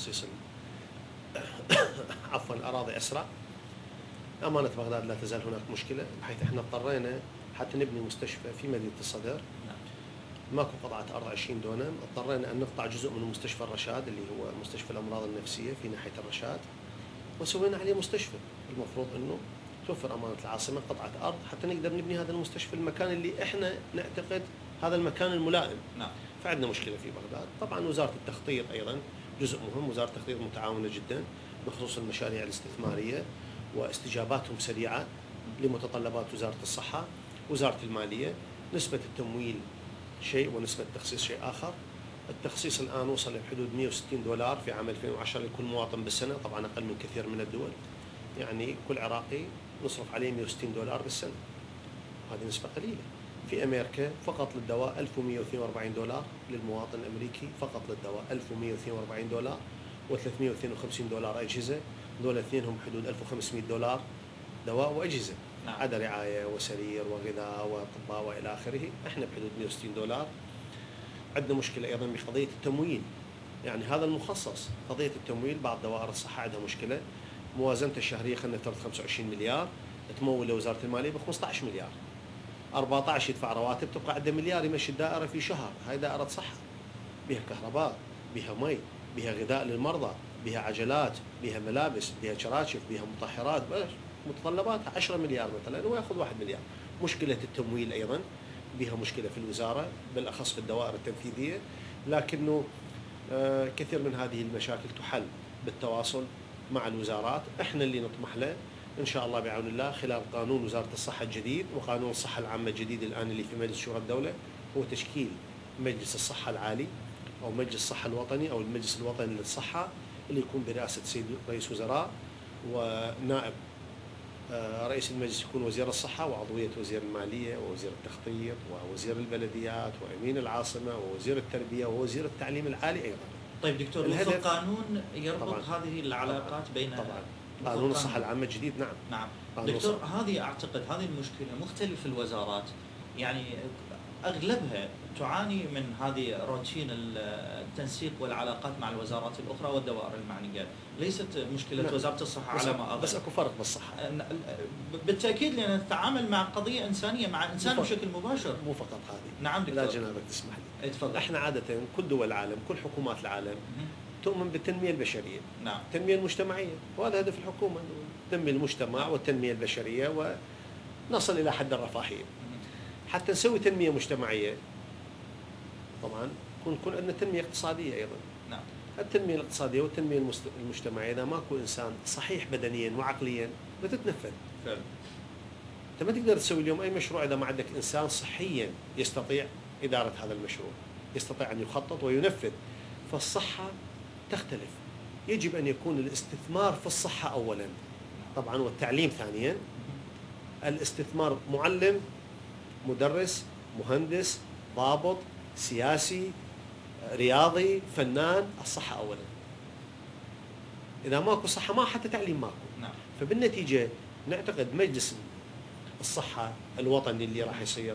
تخصيص عفوا الأراضي أسرع. أمانة بغداد لا تزال هناك مشكلة، بحيث احنا اضطرينا حتى نبني مستشفى في مدينة الصدر ماكو قطعة أرض 20 دونم، اضطرينا أن نقطع جزء من مستشفى الرشاد اللي هو مستشفى الأمراض النفسية في ناحية الرشاد، وسوينا عليه مستشفى. المفروض أنه توفر أمانة العاصمة قطعة أرض حتى نقدر نبني هذا المستشفى في المكان اللي احنا نعتقد هذا المكان الملائم. فعندنا مشكلة في بغداد. طبعا وزارة التخطيط أيضا جزء مهم، وزارة التخطيط متعاونة جدا بخصوص المشاريع الاستثمارية واستجاباتهم سريعة لمتطلبات وزارة الصحة. وزارة المالية نسبة التمويل شيء ونسبة التخصيص شيء آخر. التخصيص الآن وصل بحدود $160 في عام 2010 لكل مواطن بالسنة، طبعا أقل من كثير من الدول. يعني كل عراقي نصرف عليه $160 بالسنة، هذه نسبة قليلة. في أمريكا فقط للدواء $1142 للمواطن الأمريكي، فقط للدواء $1142 و$352 أجهزة، دول اثنينهم حدود $1500 دواء وأجهزة. عدا رعاية وسرير وغذاء وأطباء وإلى آخره. احنا بحدود $160. عندنا مشكلة أيضا بقضية التمويل، يعني هذا المخصص قضية التمويل. بعض دوائر الصحة عندها مشكلة، موازنة الشهرية خلينا نفترض 25 مليار، تمول لوزارة المالية ب 15 مليار، 14 يدفع رواتب، تبقى عنده مليار يمشي الدائرة في شهر. هاي دائرة صحة بها كهرباء، بها مي، بها غذاء للمرضى، بها عجلات، بها ملابس، بها شراشف، بها مطهرات، متطلباتها 10 مليار مثلا، ويأخذ 1 مليار. مشكلة التمويل أيضا بها مشكلة في الوزارة، بالأخص في الدوائر التنفيذية، لكنه كثير من هذه المشاكل تحل بالتواصل مع الوزارات. احنا اللي نطمح له إن شاء الله بعون الله خلال قانون وزارة الصحة الجديد وقانون الصحة العامة الجديد الآن اللي في مجلس شورى الدولة، هو تشكيل مجلس الصحة العالي أو مجلس الصحة الوطني أو المجلس الوطني للصحة، اللي يكون برئاسة سيد رئيس وزراء، ونائب رئيس المجلس يكون وزير الصحة، وعضوية وزير المالية ووزير التخطيط ووزير البلديات وأمين العاصمة ووزير التربية ووزير التعليم العالي أيضا. طيب دكتور، القانون يربط طبعاً هذه العلاقات بين قانون الصحة العامة الجديد. نعم دكتور، هذه أعتقد هذه المشكلة مختلف الوزارات، يعني أغلبها تعاني من هذه روتين التنسيق والعلاقات مع الوزارات الأخرى والدوائر المعنية، ليست مشكلة وزارة الصحة على ما أظن. بس أكو فرق بالصحة بالتأكيد، لأن نتعامل مع قضية إنسانية، مع إنسان بشكل مباشر. مو فقط هذه. نعم دكتور. لا جنابك تسمح لي. اتفضل. احنا عادة كل دول العالم، كل حكومات العالم تؤمن بالتنمية البشرية. نعم. التنمية المجتمعية، وهذا هدف الحكومة، تنمي المجتمع والتنمية البشرية ونصل إلى حد الرفاهية. حتى نسوي تنمية مجتمعية طبعا يكون عندنا تنمية اقتصادية أيضا. نعم. التنمية الاقتصادية والتنمية المجتمعية إذا ماكو إنسان صحيح بدنيا وعقليا لا تتنفذ. فعلا. أنت ما تقدر تسوي اليوم أي مشروع إذا ما عندك إنسان صحيا يستطيع إدارة هذا المشروع، يستطيع أن يخطط وينفذ. فالصحة تختلف، يجب أن يكون الاستثمار في الصحة أولا طبعا، والتعليم ثانيا. الاستثمار معلم، مدرس، مهندس، ضابط، سياسي، رياضي، فنان، الصحة أولا. إذا ماكو صحة ما حتى تعليم ماكو. نعم. فبالنتيجة نعتقد مجلس الصحة الوطني اللي راح يصير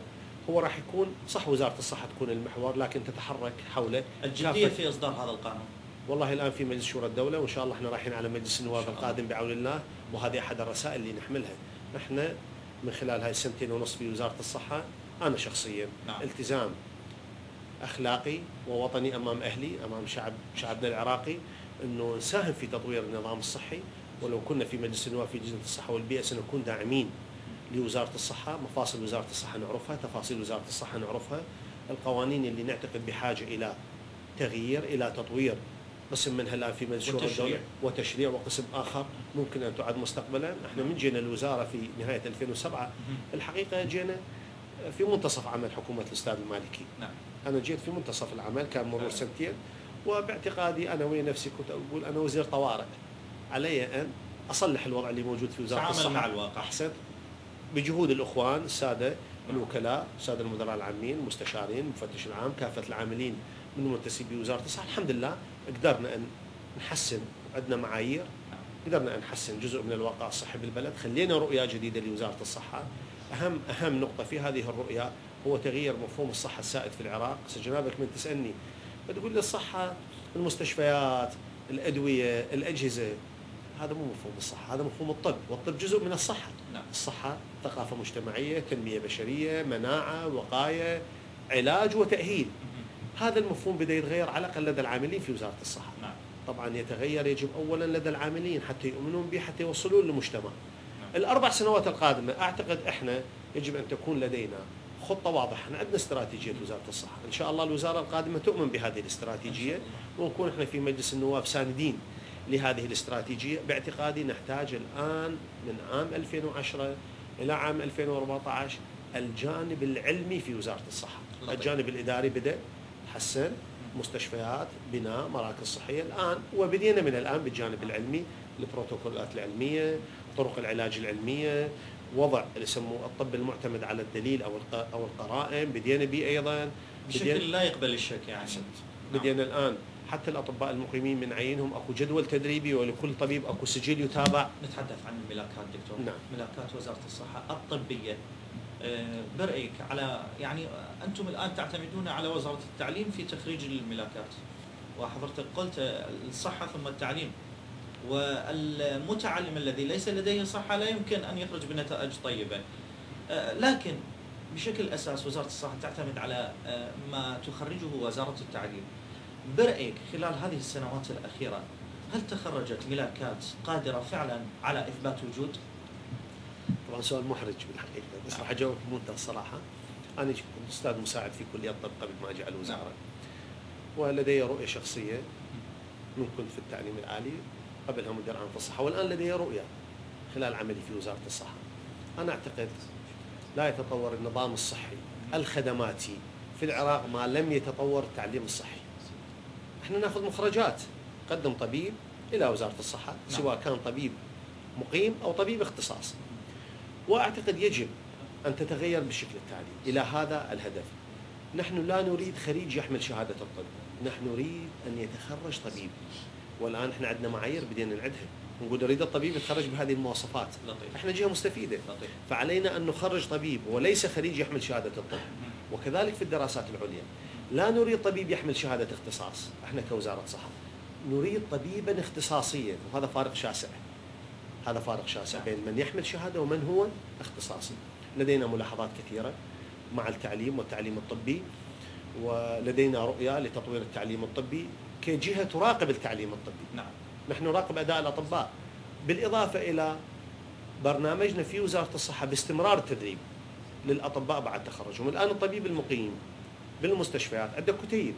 هو راح يكون صح، وزارة الصحة تكون المحور، لكن تتحرك حوله الجدية في إصدار هذا القانون. والله الآن في مجلس شورى الدولة، وإن شاء الله احنا رايحين على مجلس النواب القادم بعون الله، وهذه أحد الرسائل اللي نحملها. احنا من خلال هاي السنتين ونص في وزارة الصحة، أنا شخصيا التزام أخلاقي ووطني أمام أهلي، أمام شعبنا العراقي، أنه نساهم في تطوير النظام الصحي. ولو كنا في مجلس النواب في لجنة الصحة والبيئة سنكون داعمين لوزارة الصحة. مفاصل وزارة الصحة نعرفها، تفاصيل وزارة الصحة نعرفها، القوانين اللي نعتقد بحاجة إلى تغيير، إلى تطوير، قسم منها الآن في مجلس شورى الدولة وتشريع، وقسم آخر ممكن أن تعد مستقبلا. احنا من جينا الوزارة في نهاية 2007 الحقيقة جينا في منتصف عمل حكومة الأستاذ المالكي. نعم. أنا جيت في منتصف العمل، كان مرور سنتين، وباعتقادي أنا ويا نفسي كنت أقول أنا وزير طوارئ، علي أن أصلح الوضع اللي موجود في وزارة الصحة مع الواقع. أحسن بجهود الأخوان السادة الوكلاء، السادة المدراء العامين، المستشارين، المفتش العام، كافة العاملين من المنتسبين بوزارة الصحة. الحمد لله قدرنا أن نحسن، عندنا معايير، قدرنا أن نحسن جزء من الواقع الصحي بالبلد. خلينا رؤية جديدة لوزارة الصحة. أهم نقطة في هذه الرؤية هو تغيير مفهوم الصحة السائد في العراق. جنابك من تسألني بتقول لي الصحة المستشفيات الادويه، الاجهزه، هذا مو مفهوم الصحه، هذا مفهوم الطب، والطب جزء من الصحه. نعم. الصحه ثقافه مجتمعيه، تنميه بشريه، مناعه، وقايه، علاج وتاهيل. هذا المفهوم بدا يتغير على الاقل لدى العاملين في وزاره الصحه. نعم. طبعا يتغير، يجب اولا لدى العاملين حتى يؤمنون به، حتى يوصلون للمجتمع. نعم. ال4 سنوات القادمه اعتقد احنا يجب ان تكون لدينا خطه واضحه، احنا عندنا استراتيجيه وزاره الصحه، ان شاء الله الوزاره القادمه تؤمن بهذه الاستراتيجيه، ونكون احنا في مجلس النواب ساندين لهذه الاستراتيجيه. باعتقادي نحتاج الان من عام 2010 الى عام 2014 الجانب العلمي في وزاره الصحه. الجانب الاداري بدا تحسن، مستشفيات، بناء مراكز صحيه الان، وبدينا من الان بالجانب العلمي، البروتوكولات العلميه، طرق العلاج العلميه، وضع اللي يسموه الطب المعتمد على الدليل او القرائن، بدينا به ايضا بشكل لا يقبل الشك يعني. بدينا الان حتى الاطباء المقيمين من عينهم اكو جدول تدريبي، ولكل طبيب اكو سجل يتابع. نتحدث عن الملاكات دكتور. نعم. ملاكات وزاره الصحه الطبيه، برأيك على يعني انتم الان تعتمدون على وزاره التعليم في تخريج الملاكات، وحضرتك قلت الصحه ثم التعليم، والمتعلم الذي ليس لديه صحه لا يمكن ان يخرج بنتائج طيبه، لكن بشكل اساس وزاره الصحه تعتمد على ما تخرجه وزاره التعليم. برأيك خلال هذه السنوات الاخيره هل تخرجت ملاكات قادره فعلا على اثبات وجود؟ طبعا سؤال محرج بالحقيقه، بس راح اجاوب بمنتهى الصراحه. انا كنت استاذ مساعد في كليه الطب قبل ما اجي على الوزاره، ولدي رؤيه شخصيه من كنت في التعليم العالي، قبلها مدير عام في الصحه، والان لدي رؤيه خلال عملي في وزاره الصحه. انا اعتقد لا يتطور النظام الصحي الخدماتي في العراق ما لم يتطور التعليم الصحي. احنا ناخذ مخرجات، قدم طبيب الى وزاره الصحه، سواء كان طبيب مقيم او طبيب اختصاص، واعتقد يجب ان تتغير بالشكل التالي الى هذا الهدف. نحن لا نريد خريج يحمل شهاده الطب، نحن نريد ان يتخرج طبيب، والان احنا عندنا معايير بدينا نعدها، نقول نريد الطبيب يتخرج بهذه المواصفات. لطيف. احنا جهه مستفيده. لطيف. فعلينا ان نخرج طبيب وليس خريج يحمل شهاده الطب. وكذلك في الدراسات العليا لا نريد طبيب يحمل شهاده اختصاص، احنا كوزاره صحه نريد طبيبا اختصاصيا، وهذا فارق شاسع. هذا فارق شاسع بين من يحمل شهاده ومن هو اختصاصي. لدينا ملاحظات كثيره مع التعليم والتعليم الطبي، ولدينا رؤيه لتطوير التعليم الطبي كجهه تراقب التعليم الطبي. نعم. نحن نراقب اداء الاطباء، بالاضافه الى برنامجنا في وزاره الصحه باستمرار التدريب للاطباء بعد تخرجهم. الان الطبيب المقيم بالمستشفيات عنده كتيب،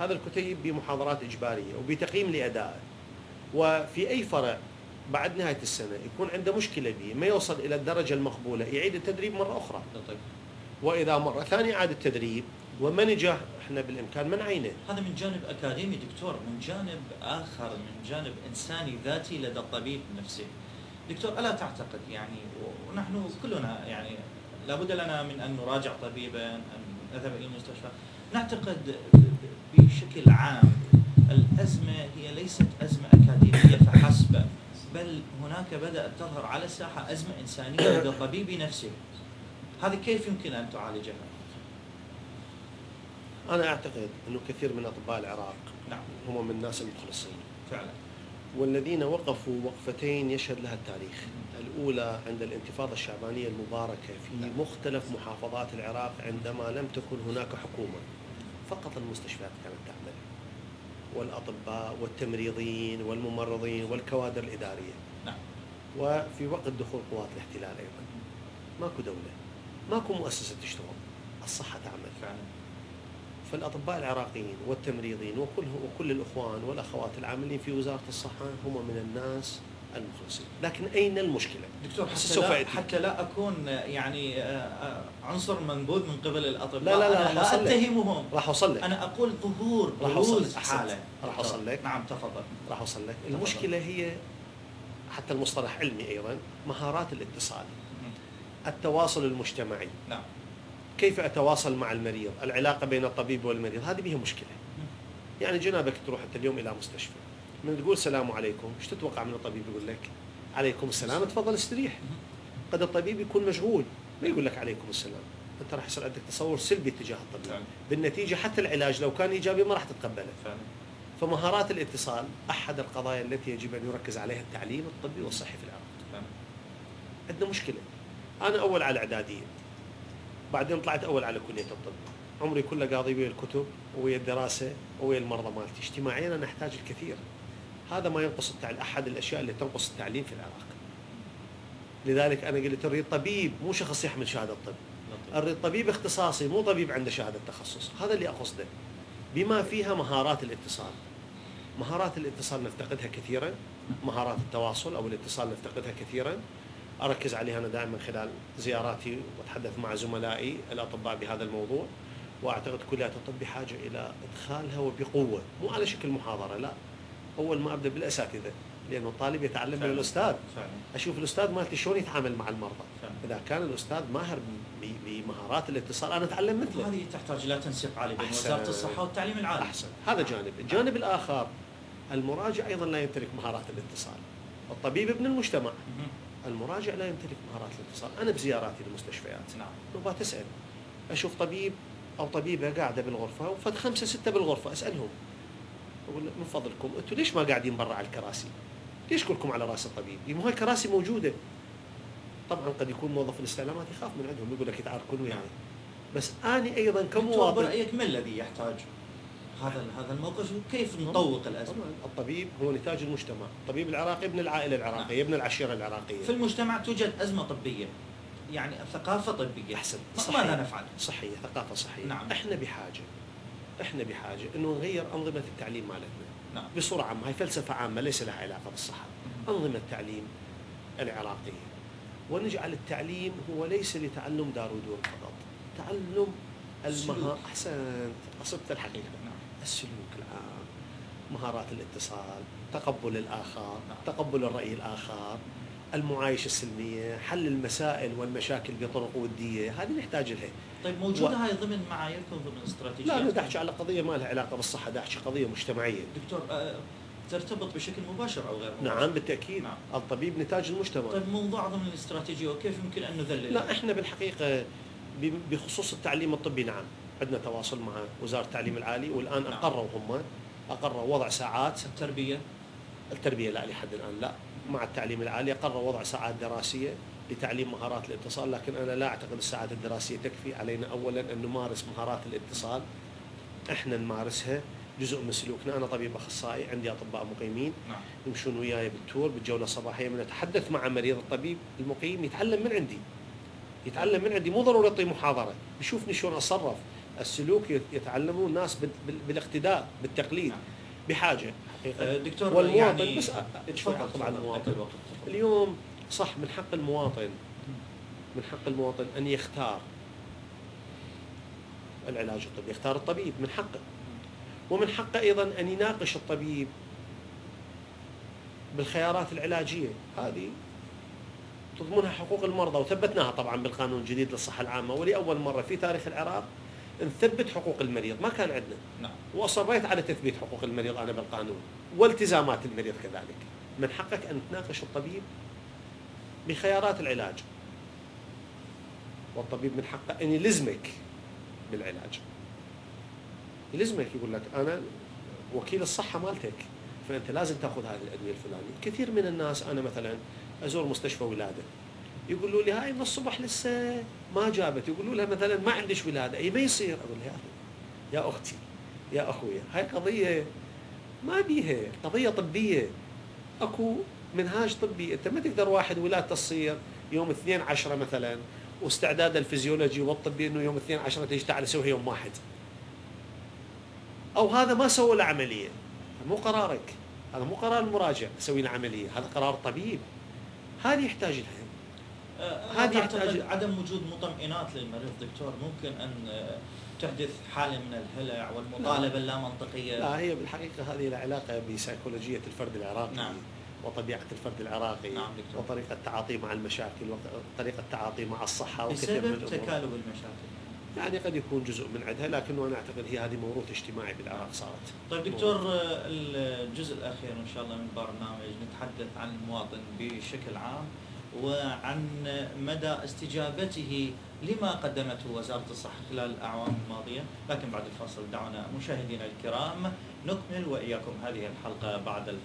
هذا الكتيب بمحاضرات اجباريه وبتقييم لادائه، وفي اي فرع بعد نهايه السنه يكون عنده مشكله به ما يوصل الى الدرجه المقبوله يعيد التدريب مره اخرى. طيب. واذا مره ثانيه عاد التدريب وما نجح احنا بالامكان منعينه. هذا من جانب اكاديمي دكتور، من جانب اخر من جانب انساني ذاتي لدى الطبيب نفسه. دكتور الا تعتقد يعني، ونحن كلنا يعني لابد لنا من ان نراجع طبيبا، ان نذهب الى المستشفى، نعتقد بشكل عام الازمه هي ليست ازمه اكاديميه فحسب، بل هناك بدات تظهر على الساحه ازمه انسانيه لدى الطبيب نفسه. هذه كيف يمكن ان تعالجها؟ أنا أعتقد أنه كثير من أطباء العراق نعم هم من الناس المخلصين فعلا، والذين وقفوا وقفتين يشهد لها التاريخ. الأولى عند الانتفاضة الشعبانية المباركة في مختلف محافظات العراق، عندما لم تكن هناك حكومة، فقط المستشفيات كانت تعمل، والأطباء والتمريضين والممرضين والكوادر الإدارية. نعم. وفي وقت دخول قوات الاحتلال أيضا ماكو دولة، ماكو مؤسسة تشتغل، الصحة تعمل فعلا. فالأطباء العراقيين والتمريضين وكل الأخوان والأخوات العاملين في وزارة الصحة هم من الناس المخلصين. لكن أين المشكلة؟ دكتور حتى لا أكون يعني عنصر منبوذ من قبل الأطباء، لا أنا أتهمهم، راح أوصل لك. أنا أقول ظهور بروز حالة. راح أوصل لك. نعم تفضل. راح أوصل لك. المشكلة هي حتى المصطلح علمي أيضا، مهارات الاتصال، التواصل المجتمعي. نعم. كيف أتواصل مع المريض، العلاقة بين الطبيب والمريض، هذه بها مشكلة. يعني جنابك تروح أنت اليوم إلى مستشفى، من تقول السلام عليكم، ايش تتوقع من الطبيب؟ يقول لك عليكم السلام، تفضل استريح. قد الطبيب يكون مشغول ما يقول لك عليكم السلام، أنت راح يصير عندك تصور سلبي تجاه الطبيب. بالنتيجة حتى العلاج لو كان إيجابي ما راح تتقبله. فمهارات الاتصال أحد القضايا التي يجب أن يركز عليها التعليم الطبي والصحي في العراق. عندنا مشكلة، أنا أول على إعدادية، بعدين طلعت أول على كلية الطب، عمري كله قاضي ويا الكتب ويا الدراسة ويا المرضى مالتي، اجتماعيا أنا أحتاج الكثير. هذا ما ينقص التعليم، أحد الأشياء اللي تنقص التعليم في العراق. لذلك أنا قلت أريد طبيب مو شخص يحمل شهادة طب، أريد طبيب اختصاصي مو طبيب عنده شهادة تخصص. هذا اللي أقصده، بما فيها مهارات الاتصال. مهارات الاتصال نفتقدها كثيرا، مهارات التواصل أو الاتصال نفتقدها كثيرا. أركز عليها أنا دائما خلال زياراتي وأتحدث مع زملائي الأطباء بهذا الموضوع، وأعتقد كليات الطب بحاجة إلى إدخالها وبقوة، مو على شكل محاضرة، لا، أول ما أبدأ بالأساتذة، لأنه الطالب يتعلم من الأستاذ. أشوف الأستاذ مالتي شلون يتعامل مع المرضى. إذا كان الأستاذ ماهر بمهارات الاتصال أنا أتعلم مثله. هذه تحتاج إلى تنسيق عالي بين وزارة الصحة والتعليم العالي. أحسن، هذا جانب. الجانب الآخر، المراجع أيضا لا يمتلك مهارات الاتصال. الطبيب ابن المجتمع، المراجع لا يمتلك مهارات الاتصال. أنا بزياراتي للمستشفيات نبغى تسأل، أشوف طبيب أو طبيبة قاعدة بالغرفة وفد 5 6 بالغرفة، أسألهم أقول من فضلكم أنتم ليش ما قاعدين برا على الكراسي؟ ليش كلكم على رأس الطبيب؟ مو هاي الكراسي موجودة. طبعا قد يكون موظف الاستعلامات يخاف من عندهم، يقول لك يتعاركون وياي، بس أنا أيضا كمواطن برأيك ما الذي يحتاج هذا الموقف وكيف نطوق الأزمة؟ الطبيب هو نتاج المجتمع، الطبيب العراقي ابن العائلة العراقية، ابن العشيرة العراقية. في المجتمع توجد أزمة طبية، يعني ثقافة طبية. أحسن، ماذا نفعل؟ صحية، ثقافة صحية. نعم. احنا بحاجة انه نغير أنظمة التعليم مالتنا. نعم. بصورة عامة، هاي فلسفة عامة ليس لها علاقة بالصحة. أنظمة التعليم العراقية، ونجعل التعليم هو ليس لتعلم دارودور فقط، تعلم أحسنت، أصبت الحقيقة. نعم. السلوك العام، مهارات الاتصال، تقبل الآخر، تقبل الرأي الآخر، المعايشة السلمية، حل المسائل والمشاكل بطرق ودية، هذه نحتاج لها. طيب موجودة هاي ضمن معاييركم ضمن استراتيجية؟ لا، أنا دا أحكي على قضية ما لها علاقة بالصحة، دا أحكي قضية مجتمعية. دكتور، ترتبط بشكل مباشر أو غير مباشر؟ نعم بالتأكيد. نعم. الطبيب نتاج المجتمع. طيب موضوع ضمن الاستراتيجية وكيف يمكن أن نذلل؟ لا، إحنا بالحقيقة بخصوص التعليم الطبي نعم عندنا تواصل مع وزارة التعليم العالي، والآن نعم. أقروا وضع ساعات. التربية لا، لحد الآن لا. مع التعليم العالي قرروا وضع ساعات دراسية لتعليم مهارات الاتصال، لكن أنا لا أعتقد الساعات الدراسية تكفي. علينا أولا أن نمارس مهارات الاتصال، إحنا نمارسها جزء من سلوكنا. أنا طبيب أخصائي، عندي أطباء مقيمين. نعم. يمشون وياي بالتور بالجولة الصباحية، من أتحدث مع مريض، الطبيب المقيم يتعلم من عندي، مو ضروري يعطي محاضرة، بيشوفني شلون أتصرف. السلوك يتعلمون الناس بالاقتداء بالتقليد. نعم. بحاجة حقيقة. دكتور، والمواطن يعني بس طبعا المواطن اليوم صح، من حق المواطن أن يختار العلاج الطبي، يختار الطبيب من حقه، ومن حقه أيضا أن يناقش الطبيب بالخيارات العلاجية. هذه تضمنها حقوق المرضى، وثبتناها طبعا بالقانون الجديد للصحة العامة، ولأول مرة في تاريخ العراق نثبت حقوق المريض، ما كان عندنا. نعم. وأصريت على تثبيت حقوق المريض أنا بالقانون، والتزامات المريض كذلك. من حقك أن تناقش الطبيب بخيارات العلاج، والطبيب من حقه أن يلزمك بالعلاج، يلزمك، يقول لك أنا وكيل الصحة مالتك، فأنت لازم تأخذ هذه الأدوية الفلانية. كثير من الناس، أنا مثلا أزور مستشفى ولادة، يقولوا لي هاي من الصبح لسه ما جابت، يقولوا لها مثلا ما عندش ولادة، أي ما يصير. أقول لها يا أختي يا أخويا، هاي قضية ما بيها، قضية طبية، أكو منهاج طبي. أنت ما تقدر واحد ولادته تصير يوم 2/10 مثلا، واستعداد الفيزيولوجي والطبي أنه يوم 2/10 تيجي تعال سويها يوم 1، أو هذا ما سوى له عملية. مو قرارك، هذا مو قرار المراجع سوي له عملية، هذا قرار الطبيب. هذه يحتاج لها. هذه يحتاج عدم وجود مطمئنات للمريض دكتور، ممكن أن تحدث حالة من الهلع والمطالبة اللامنطقية. لا، هي بالحقيقة هذه لها علاقة بسيكولوجية الفرد العراقي. نعم. وطبيعة الفرد العراقي. نعم دكتور. وطريقة التعاطي مع المشاكل، وطريقة التعاطي مع الصحة، وكثير من الأمور. تكالب المشاكل يعني قد يكون جزء من عندها، لكنه أنا أعتقد هي هذه موروث اجتماعي بالعراق صارت. طيب دكتور، الجزء الأخير إن شاء الله من البرنامج نتحدث عن المواطن بشكل عام، وعن مدى استجابته لما قدمته وزارة الصحة خلال الأعوام الماضية. لكن بعد الفاصل دعونا مشاهدينا الكرام نكمل وإياكم هذه الحلقة بعد الفاصل.